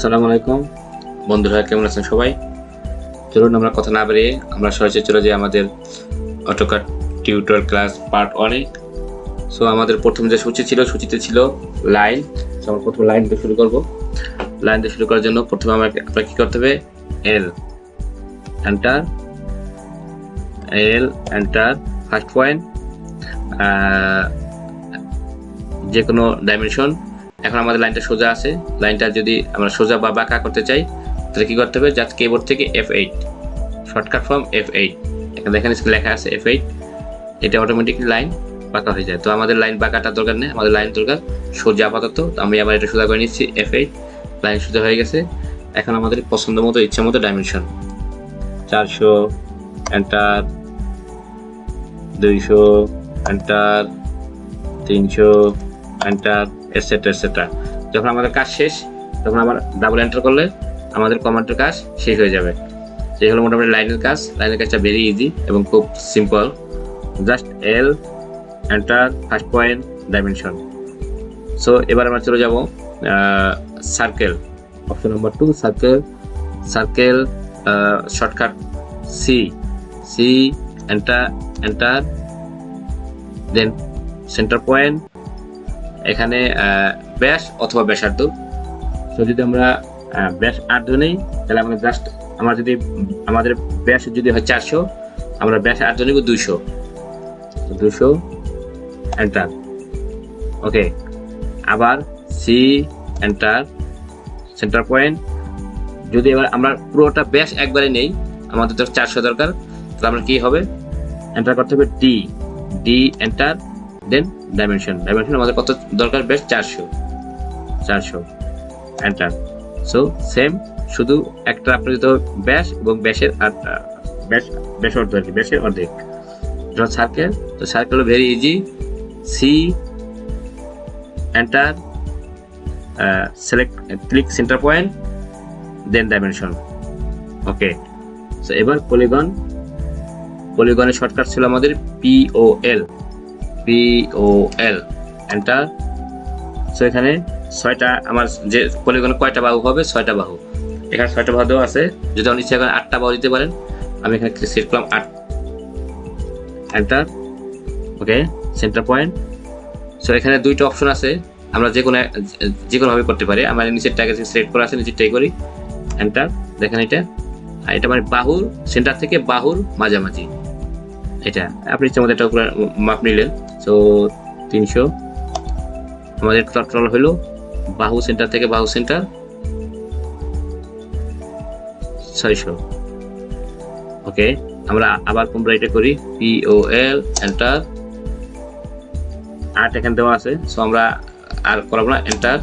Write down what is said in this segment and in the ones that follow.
আসসালামু আলাইকুম বন্ধুরা, কেমন আছেন সবাই? চলুন আমরা কথা না বাড়িয়ে আমরা সরাসরি চলে যাই আমাদের অটোকাড টিউটর ক্লাস পার্ট 1-এ। সো আমাদের প্রথম যে সূচিতে ছিল লাইন। সো আমরা প্রথম লাইন দিয়ে শুরু করব। লাইন দিয়ে শুরু করার জন্য প্রথমে আপনাকে কি করতে হবে? এল এন্টার ফার্স্ট পয়েন্ট, যে কোনো ডাইমেনশন। এখন আমাদের লাইনটা সোজা আছে। লাইনটা যদি আমরা সোজা বা বাঁকা করতে চাই তাহলে কি করতে হবে? জাস্ট কিবোর্ড থেকে F8, শর্টকাট ফ্রম F8। এখানে দেখেন লেখা আছে F8, এটা অটোমেটিকলি লাইন বাঁকা হয়ে যায়। তো আমাদের লাইন বাঁকাটা দরকার নেই, আমাদের লাইন দরকার সোজা আপাতত। আমি আবার এটা সোজা করে নিচ্ছি, F8, লাইন সোজা হয়ে গেছে। এখন আমাদের পছন্দ মতো ইচ্ছা মতো dimension 400 enter, 200 enter, 300 enter, etcetera. যখন আমাদের কাজ শেষ তখন আবার ডাবল এন্টার করলে আমাদের কমান্ডের কাজ শেষ হয়ে যাবে। এই হলো মোটামুটি লাইনের কাজ। লাইনের কাজটা ভেরি ইজি এবং খুব simple. Just L enter first point dimension. So এবার আমরা চলে যাব circle, option number 2, circle shortcut C enter then centre point. এখানে ব্যাস অথবা ব্যাসার্ধ। তো যদি আমরা ব্যাসার্ধ নেই তাহলে আমরা জাস্ট আমাদের ব্যাস যদি হয় 400, আমরা ব্যাসার্ধ নেব 200 এন্টার। ওকে, আবার সি এন্টার সেন্টার পয়েন্ট। যদি এবার আমরা পুরোটা ব্যাস একবারে নেই, আমাদের তো 400 দরকার, তাহলে আমরা কি হবে? এন্টার করতে হবে ডি এন্টার দেন ডাইমেনশন। আমাদের কত দরকার? ব্যাস 400 এন্টার। সো সেম, শুধু একটা আপনার দিতে হবে ব্যাস এবং ব্যাসের অর্ধেক। সার্কেল, তো circle very easy. C enter, select, click centre point then dimension. Okay, so এবার পলিগনের শর্টকাট ছিল আমাদের POL এন্টার। সো এখানে 6টা, আমার যে পলিগনে কয়টা বাহু হবে? 6টা বাহু। এখানে 6টা বাহু দেওয়া আছে। যদি আপনি ইচ্ছা করেন 8টা বাহু দিতে পারেন। আমি এখানে সিলেক্ট করলাম 8 এন্টার। ওকে, সেন্টার পয়েন্ট। সো এখানে 2টা অপশন আছে, আমরা যে কোনো ভাবে করতে পারি। আমার নিচেরটাকে সিলেক্ট করা আছে, নিচেরটাই করি এন্টার। দেখেন এটা মানে বাহুর সেন্টার থেকে বাহুর মাঝামাঝি। এটা আপনি ইচ্ছা মতো এটা মাপ নিলেন। সো 300 আমাদের টোটাল হলো বাহু সেন্টার থেকে বাহু সেন্টার 600। ওকে, আমরা আবার পুনরায় এটা করি POL এন্টার। 8 এখানে দেওয়া আছে, সো আমরা আর করব না, এন্টার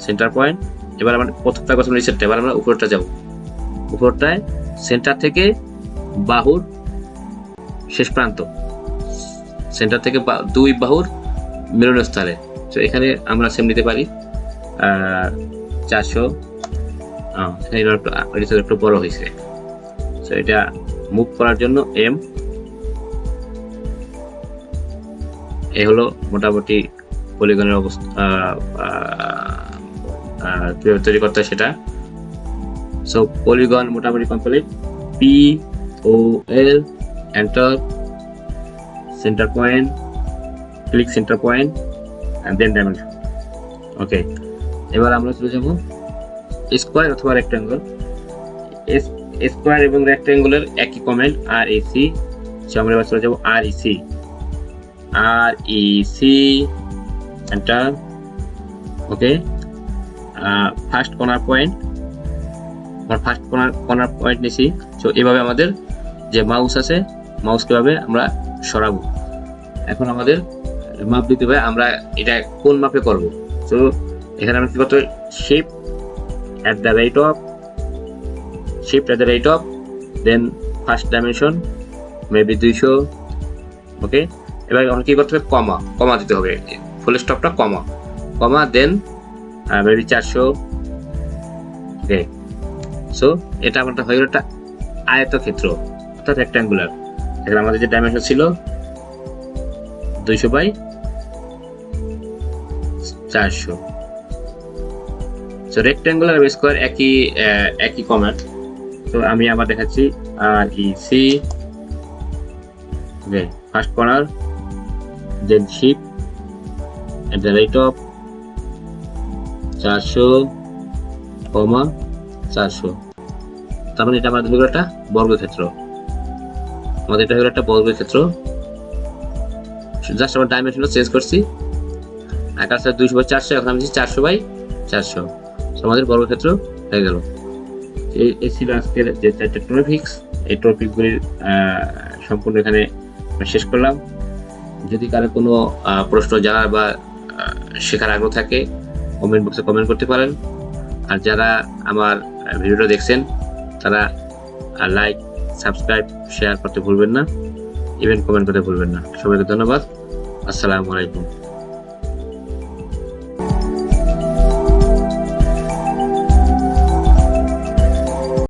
সেন্টার পয়েন্ট। এবার আমরা প্রথমটা করব নিচেরটা, এবার আমরা উপরটা যাব। উপরটায় সেন্টার থেকে বাহুর শেষ প্রান্ত, সেন্টার থেকে 2 বাহুর মিলনস্থলে। তো এখানে আমরা সেম নিতে পারি 400। এটা একটু বড় হয়েছে, তো এটা মুভ করার জন্য M। এই হলো মোটামুটি পলিগনের অবস্থা, কিভাবে তৈরি করতে হয় সেটা। সো পলিগন মোটামুটি complete. POL enter centre point, click centre point and then dimension. ওকে, এবার আমরা চলে যাব স্কয়ার অথবা রেক্ট্যাঙ্গল। স্কয়ার এবং রেক্ট্যাঙ্গলের একই কমেন্ট REC। সো আমরা এবার চলে যাব REC enter. Okay, first corner point, first corner point নিছি। সো এভাবে আমাদের যে মাউস আছে, মাউস কিভাবে আমরা সরাবো। এখন আমাদের মাপ দিতে হবে, আমরা এটা কোন মাপে করব। সো এখানে আমরা কি করতে হবে? Shift at the right of then first dimension maybe 200। Okay, এবার আমরা কি করতে হবে? কমা দিতে হবে, ফুল স্টপটা কমা দেন মেবি 400। ওকে, সো এটা আমাদের হয়ে গেল একটা আয়তক্ষেত্র অর্থাৎ রেক্ট্যাঙ্গুলার। এখানে আমাদের যে ডাইমেনশন ছিল 200 বাই 400। সো রেক্ট্যাঙ্গুলার আর স্কোয়ার একই কমান্ড। তো আমি আবার দেখাচ্ছি REC, okay, first corner, then shift at the rate of 400, 400। তার মানে এটা আমাদের হলো একটা বর্গক্ষেত্র, আমাদের এটা হলো একটা বর্গক্ষেত্র। জাস্ট আমার ডাইমেনশন চেঞ্জ করছি, আকার 200/400, এখন আমি 400/400। আমাদের বর্গক্ষেত্র হয়ে গেল। এই ছিল আজকের যে 4টা টপিকস। এই টপিকগুলির সম্পূর্ণ এখানে শেষ করলাম। যদি কারো কোনো প্রশ্ন জানার বা শেখার আগ্রহ থাকে, কমেন্ট বক্সে কমেন্ট করতে পারেন। আর যারা আমার ভিডিওটা দেখছেন তারা লাইক, সাবস্ক্রাইব, শেয়ার করতে ভুলবেন না, ইভেন কমেন্ট করতে ভুলবেন না। সবাইকে ধন্যবাদ। আসসালামু আলাইকুম।